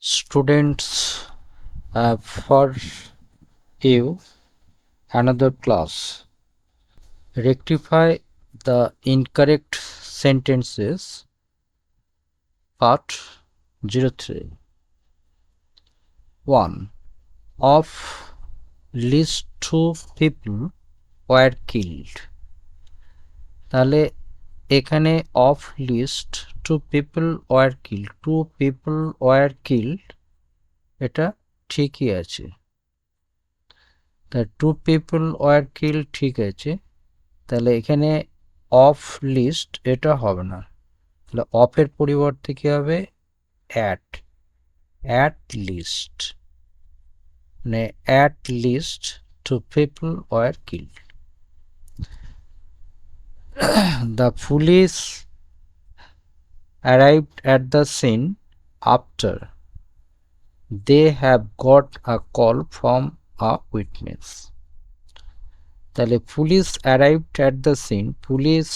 Students, for you another class. Rectify the incorrect sentences. Part 03. 1. Of least 2 people were killed. তাহলে এখানে of list 2 people were killed. 2 people were killed. এটা ঠিকই আছে। তা 2 people were killed ঠিক আছে। তাহলে এখানে অফ লিস্ট এটা হবে না, তাহলে অফের পরিবর্তে কি হবে? অ্যাট লিস্ট, মানে at least 2 people were killed. The police arrived at the scene after they have got a call from a witness. তাহলে police arrived at the scene, police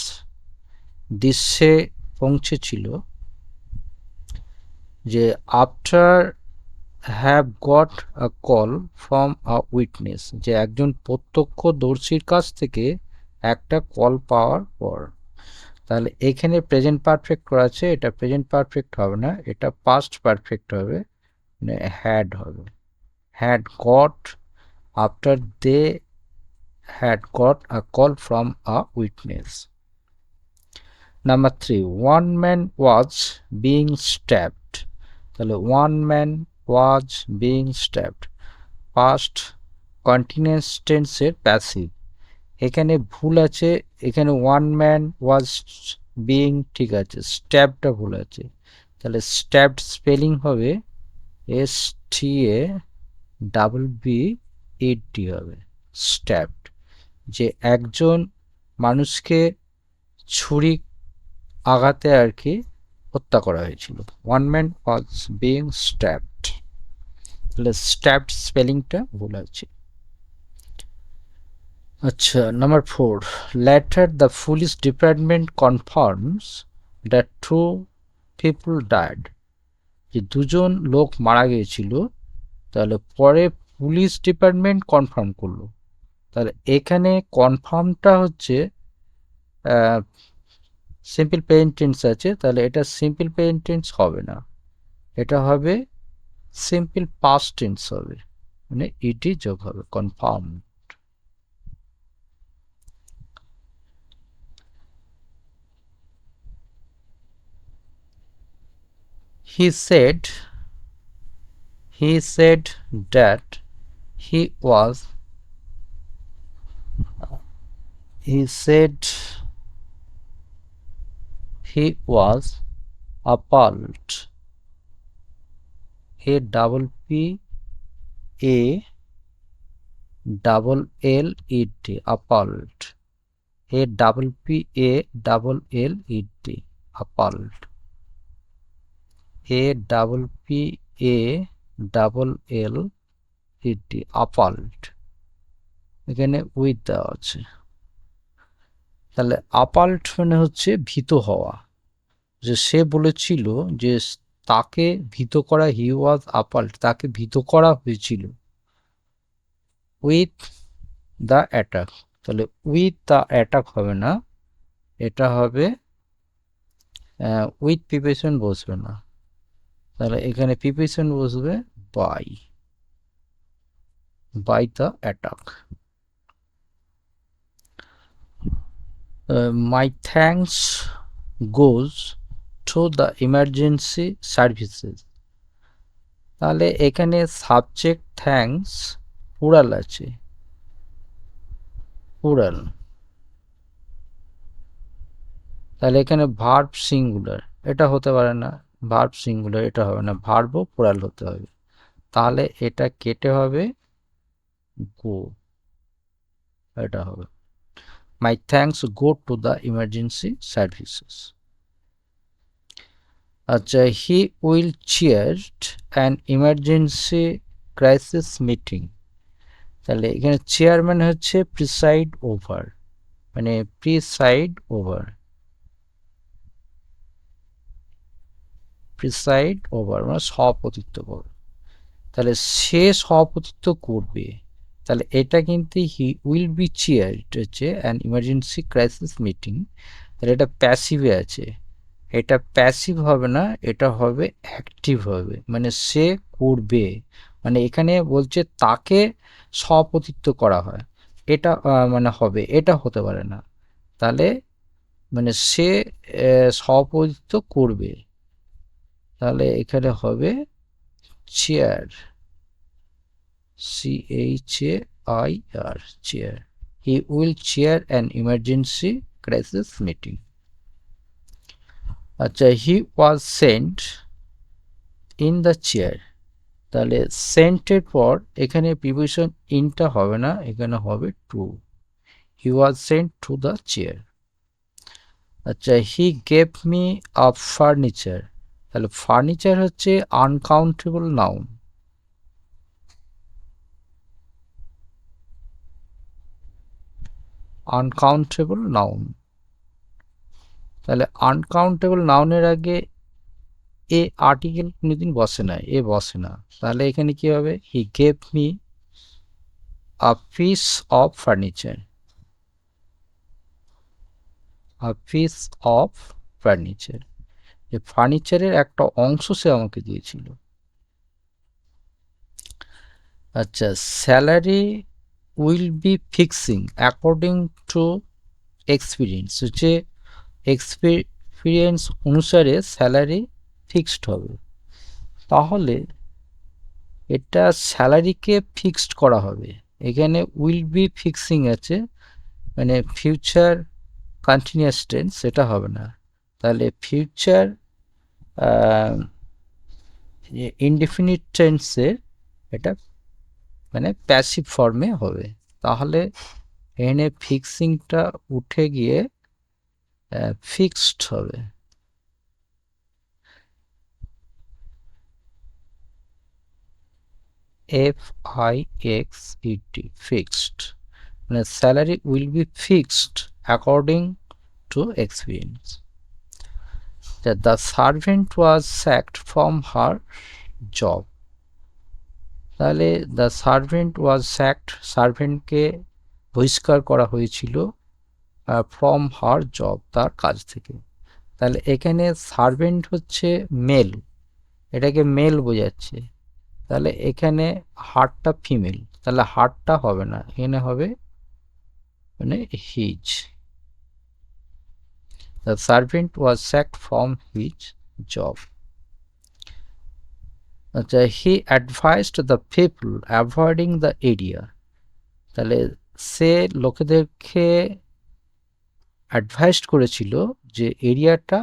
দৃশ্যে পৌঁছেছিল যে after have got a call from a witness, যে একজন প্রত্যক্ষদর্শীর কাছ থেকে একটা call পাওয়ার পর। তাহলে এখানে প্রেজেন্ট পারফেক্ট করা আছে, এটা প্রেজেন্ট পারফেক্ট হবে না, এটা পাস্ট পারফেক্ট হবে, মানে হ্যাড হবে। Had got after they had got a call from a witness. Number 3, one man was being stabbed. তাহলে one man was being stabbed, past continuous tense এর প্যাসিভ। এখানে ভুল আছে, এখানে one man was being ঠিক আছে, স্ট্যাবটা ভুল আছে। তাহলে স্ট্যাবড স্পেলিং হবে STABBED হবে, স্ট্যাবড, যে একজন মানুষকে ছুরি আঘাতে আর কি হত্যা করা হয়েছিল। ওয়ান ম্যান ওয়াজ বিং স্ট্যাবড, তাহলে স্ট্যাবড স্পেলিংটা ভুল আছে। আচ্ছা, number 4, letter the police department confirms that 2 people died, যে দুজন লোক মারা গিয়েছিল, তাহলে পরে পুলিশ ডিপার্টমেন্ট কনফার্ম করলো। তাহলে এখানে কনফার্মটা হচ্ছে সিম্পল প্রেজেন্ট টেন্স আছে, তাহলে এটা সিম্পল প্রেজেন্ট টেন্স হবে না, এটা হবে সিম্পল পাস্ট টেন্স হবে, মানে ইটি যোগ হবে, confirm. He said that he was appalled, APPALLED, appalled, APPALLED, appalled, APPALLED, appalled, এখানে উইথ দেওয়া আছে। তাহলে আপাল্ট মানে হচ্ছে ভীত হওয়া, যে সে বলেছিল যে তাকে ভীত করা, হি ওয়াজ আপাল্ট, তাকে ভীত করা হয়েছিল উইথ দ্য অ্যাটাক। তাহলে উইথ দ্য অ্যাটাক হবে না, এটা হবে উইথ প্রিপোজিশন বসবে না, তাহলে এখানে প্রিপোজিশন বসবে by the attack. My thanks goes to the emergency services. তাহলে এখানে সাবজেক্ট থ্যাঙ্কস প্লুরাল আছে, প্লুরাল, তাহলে এখানে ভার্ব সিঙ্গুলার, এটা হতে পারে না, ভার্ব সিঙ্গুলার এটা হবে না, ভার্বও প্লুরাল হতে হবে, তাহলে এটা কেটে হবে গো, এটা হবে my thanks go to the emergency services. আচ্ছা, he will chaired an emergency crisis meeting. তাহলে এখানে চেয়ারম্যান হচ্ছে প্রিসাইড ওভার, মানে প্রিসাইড ওভার, প্রিসাইড ওভার মানে সভাপতিত্ব করবে। তাহলে সে সভাপতিত্ব করবে, তাহলে এটা কিন্তু হি উইল বি চেয়ার, এটা হচ্ছে অ্যান ইমার্জেন্সি ক্রাইসিস মিটিং। তাহলে এটা প্যাসিভে আছে, এটা প্যাসিভ হবে না, এটা হবে অ্যাক্টিভ হবে, মানে সে করবে, মানে এখানে বলছে তাকে সভাপতিত্ব করা হয়, এটা মানে হবে, এটা হতে পারে না। তাহলে মানে সে সভাপতিত্ব করবে, তাহলে এখানে হবে chair, CHAIR, chair. He will chair an emergency crisis meeting. আচ্ছা, he was sent in the chair, তাহলে সেন্টের পর এখানে প্রিপোজিশন ইনটা হবে না, এখানে হবে to. He was sent to the chair. আচ্ছা, he gave me a furniture, তাহলে ফার্নিচার হচ্ছে আনকাউন্টেবল নাউন, আনকাউন্টেবল নাউন। তাহলে আনকাউন্টেবল নাউনের আগে এ আর্টিকেল কোনোদিন বসে না, এ বসে না, তাহলে এখানে কি হবে, হি gave me a piece of furniture, a piece of furniture, যে ফার্নিচারের একটা অংশ সে আমাকে দিয়েছিল। আচ্ছা, salary will B fixing according to experience, হচ্ছে এক্সপিরিয়েন্স অনুসারে স্যালারি ফিক্সড হবে। তাহলে এটা স্যালারিকে ফিক্সড করা হবে, এখানে উইল বি ফিক্সিং আছে, মানে ফিউচার কন্টিনিউয়াস টেন্স, সেটা হবে না। তাহলে ফিউচার ইনডেফিনিট টেন্সে এটা মানে প্যাসিভ ফর্মে হবে। তাহলে এখানে ফিক্সিংটা উঠে গিয়ে ফিক্সড হবে। FIXED, ফিক্সড, মানে salary will be fixed according to experience. The servant was sacked from her job, তাহলে দ্য সার্ভেন্ট ওয়াজ স্যাকড, সার্ভেন্টকে বহিষ্কার করা হয়েছিল ফ্রম হার জব, তার কাজ থেকে। তাহলে এখানে সার্ভেন্ট হচ্ছে মেল, এটাকে মেল বোঝাচ্ছে, তাহলে এখানে হারটা ফিমেল, তাহলে হারটা হবে না, এখানে হবে মানে his. The servant was sacked from his job. আচ্ছা, he advised the people avoiding the area, তাহলে সে লোকেদেরকে অ্যাডভাইসড করেছিল যে এরিয়াটা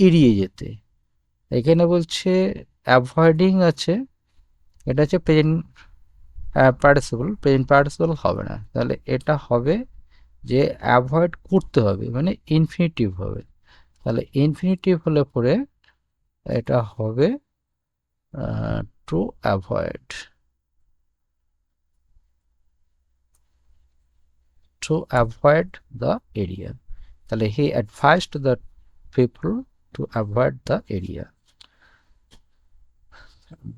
এড়িয়ে যেতে। এখানে বলছে অ্যাভয়েডিং আছে, এটা হচ্ছে প্রেজেন্ট পার্টিসিপল, প্রেজেন্ট পার্টিসিপল হবে না, তাহলে এটা হবে যে অ্যাভয়েড করতে হবে, মানে ইনফিনিটিভ হবে। তাহলে ইনফিনিটিভ হলে পরে এটা হবে to avoid, to avoid the area. তাহলে he advised the people to avoid the area.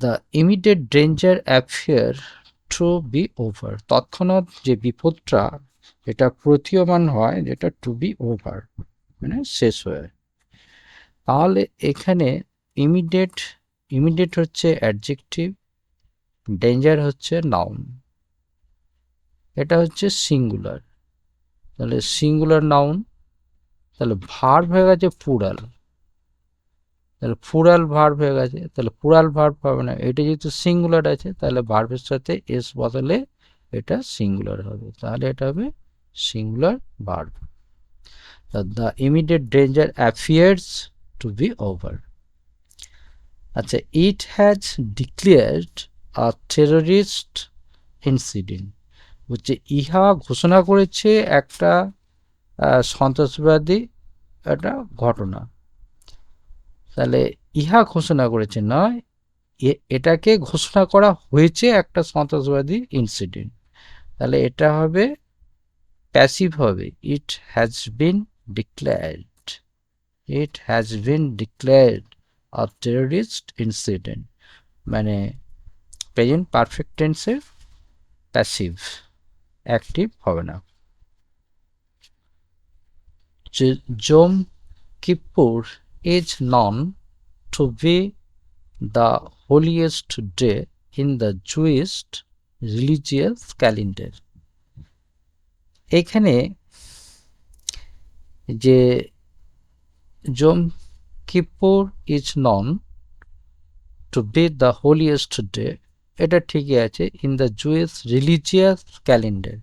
The immediate danger appear to be over, তৎক্ষণাৎ যে বিপদটা এটা প্রতীয়মান হয়, যেটা টু বি ওভার মানে শেষ হয়ে। তাহলে এখানে ইমিডিয়েট, ইমিডিয়েট হচ্ছে অ্যাডজেক্টিভ, ডেঞ্জার হচ্ছে নাউন, এটা হচ্ছে সিঙ্গুলার, তাহলে সিঙ্গুলার নাউন, তাহলে ভার্ব হয়ে গেছে প্লুরাল, তাহলে প্লুরাল ভার্ব হয়ে গেছে, তাহলে প্লুরাল ভার্ব হবে না, এটা যেহেতু সিঙ্গুলার আছে তাহলে ভার্বের সাথে এস বদলে এটা সিঙ্গুলার হবে, তাহলে এটা হবে singular verb. The immediate danger appears to be over. আচ্ছা, it has declared a terrorist incident, হচ্ছে ইহা ঘোষণা করেছে একটা সন্ত্রাসবাদী একটা ঘটনা, তাহলে ইহা ঘোষণা করেছে নয়, এটাকে ঘোষণা করা হয়েছে একটা সন্ত্রাসবাদী ইনসিডেন্ট, তাহলে এটা হবে প্যাসিভ হবে, it has been declared, it has been declared a terrorist incident, মানে প্রেজেন্ট পারফেক্ট টেন্সের প্যাসিভ, অ্যাক্টিভ হবে না। Yom Kippur is known to be the holiest day in the Jewish religious calendar. এখানে যে Yom Kippur is known to be the holiest day, এটা ঠিকই আছে, in the Jewish religious calendar.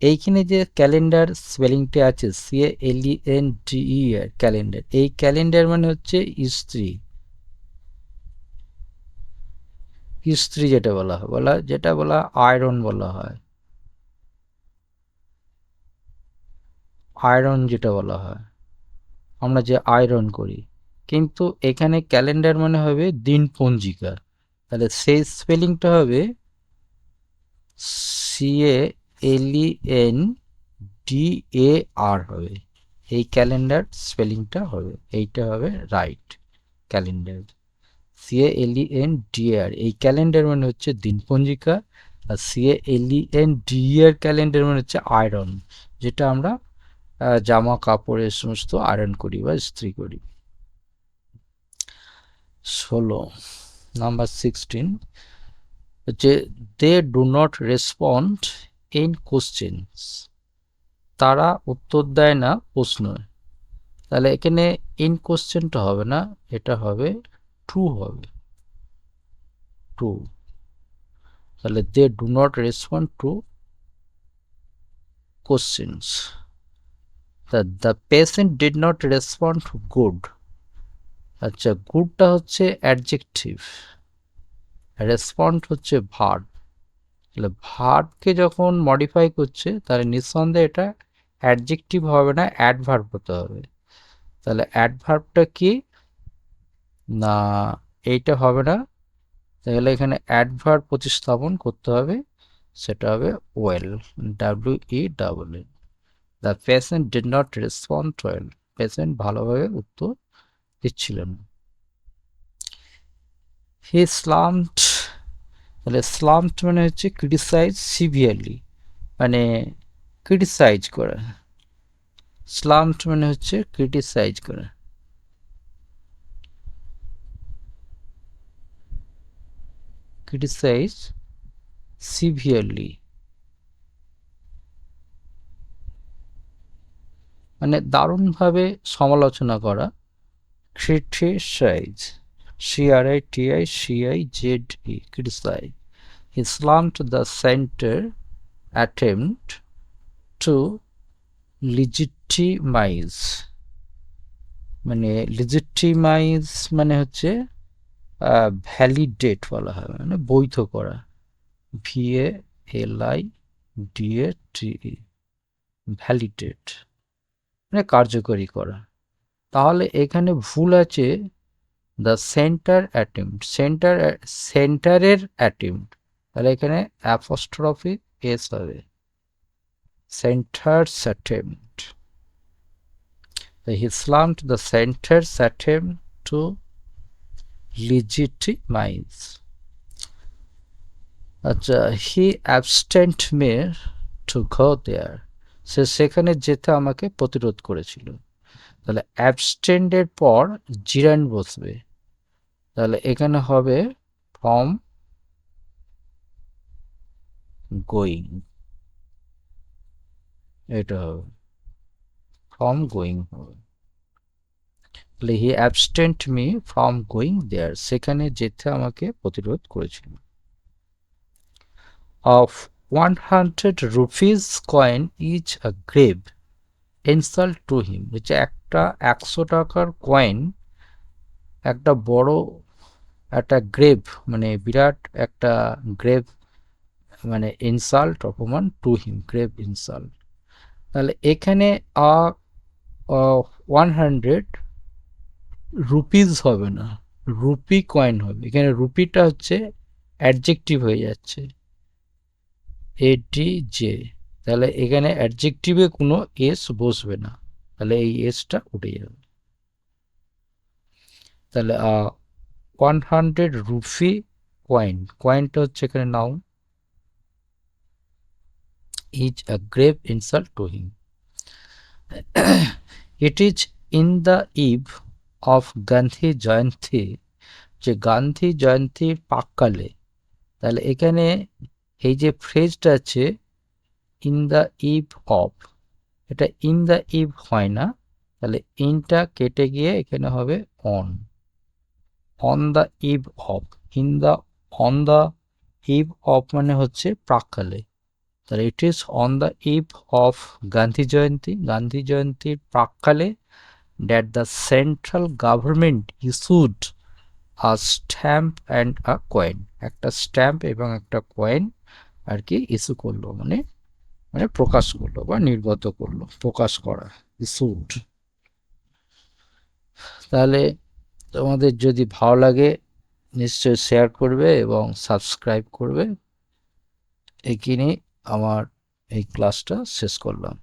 এইখানে যে ক্যালেন্ডার স্পেলিংটা আছে CALENDE এর ক্যালেন্ডার, এই ক্যালেন্ডার মানে হচ্ছে স্ত্রী, স্ত্রী যেটা বলা হয়, যেটা বলা আয়রন বলা হয়, আয়রন যেটা বলা হয়, আমরা যে আয়রন করি, কিন্তু এখানে ক্যালেন্ডার মানে হবে দিন পঞ্জিকা, তাহলে সেই স্পেলিংটা হবে CALENDAR হবে, এই ক্যালেন্ডার স্পেলিংটা হবে, এইটা হবে রাইট ক্যালেন্ডার। CALENDAR, এই ক্যালেন্ডার মানে হচ্ছে দিন পঞ্জিকা, আর CALENDER ক্যালেন্ডার মানে হচ্ছে আয়রন, যেটা আমরা জামা কাপড়ের সমস্ত আয়রন করি বা ইস্ত্রি করি। 16 নাম্বার 16 হচ্ছে they do not respond in questions, তারা উত্তর দেয় না প্রশ্নে। তাহলে এখানে ইন কোশ্চেনটা হবে না, এটা হবে টু হবে, টু। তাহলে they do not respond to questions. The patient did not respond good, আচ্ছা গুডটা হচ্ছে অ্যাডজেক্টিভ, রেসপন্ড হচ্ছে ভার্ব, তাহলে ভার্বকে যখন মডিফাই করছে তাহলে নিঃসন্দেহে এটা অ্যাডজেক্টিভ হবে না, অ্যাডভার্ব হতে হবে। তাহলে অ্যাডভার্বটা কি না, এইটা হবে না, তাহলে এখানে অ্যাডভার্ব প্রতিস্থাপন করতে হবে, সেটা হবে well, WELL। The patient did not respond well, patient ভালোভাবে উত্তর দিচ্ছিল না। হি স্লাম্পড, তাহলে স্লাম্পড মানে হচ্ছে ক্রিটিসাইজ সিভিয়ারলি, মানে ক্রিটিসাইজ করা, স্লাম্পড মানে হচ্ছে ক্রিটিসাইজ করা। ক্রিটিসাইজ সিভিয়ারলি মানে দারুণভাবে সমালোচনা করা, criticise CRITICIZE, criticize. He slumped the center attempt to legitimize, মানে লিজিটিমাইজ মানে হচ্ছে ভ্যালিডেট বলা হয়, মানে বৈধ করা, VALIDATE, ভ্যালিডেট মানে কার্যকরী করা। তাহলে এখানে ভুল আছে দ্য সেন্টার অ্যাটেম্পট, সেন্টারের অ্যাটেম্পট, তাহলে এখানে অ্যাপোস্ট্রফি এস হবে, সেন্টারস attempt. He slumped the center's attempt to legitimize. আচ্ছা, হি অ্যাবস্টেন্ট মে টু গো দেয়ার, সে সেখানে যেতে আমাকে প্রতিরোধ করেছিল। তাহলে অ্যাবস্টেন্ডের পর জিরান বসবে, তাহলে এখানে হবে ফ্রম গোয়িং, এটা হবে ফ্রম গোয়িং হবে। তাহলে হি অ্যাবস্টেন্ট মি ফ্রম গোয়িং দেয়ার, সেখানে যেতে আমাকে প্রতিরোধ করেছিল। Of 100 rupees coin is a grave insult to হিম, হচ্ছে একটা 100 টাকার কয়েন একটা বড় একটা গ্রেভ, মানে বিরাট একটা গ্রেভ, মানে ইনসাল্ট অপমান, টু হিম গ্রেভ ইনসাল্ট। তাহলে এখানে 100 রুপিস হবে না, রুপি কয়েন হবে, এখানে রুপিটা হচ্ছে অ্যাডজেক্টিভ হয়ে যাচ্ছে, ADJ, তাহলে এখানে অ্যাডজেক্টিভে কোনো এস বসবে না, তাহলে এই এসটা উঠে যাবে। তাহলে 100 রুপি কয়েনটা হচ্ছে এখানে noun, is a grave insult to him. It is in the eve of Gandhi Jayanti, যে গান্ধী জয়ন্তীর প্রাক্কালে। তাহলে এখানে এই যে ফ্রেজটা আছে ইন দ্য ইভ অফ, এটা ইন দ্য ইভ হয় না, তাহলে ইনটা কেটে গিয়ে এখানে হবে on the eve of. On the eve of মানে হচ্ছে প্রাক্কালে, তাহলে it is on the eve of Gandhi জয়ন্তীর প্রাক্কালে that the central government issued a stamp and a coin, একটা স্ট্যাম্প এবং একটা কয়েন আর কি ইস্যু করলো, মানে মানে প্রকাশ করলো বা নির্গত করলো, প্রকাশ করা, ইস্যুড। তাহলে তোমাদের যদি ভালো লাগে নিশ্চয়ই শেয়ার করবে এবং সাবস্ক্রাইব করবে। এখানেই আমার এই ক্লাসটা শেষ করলাম।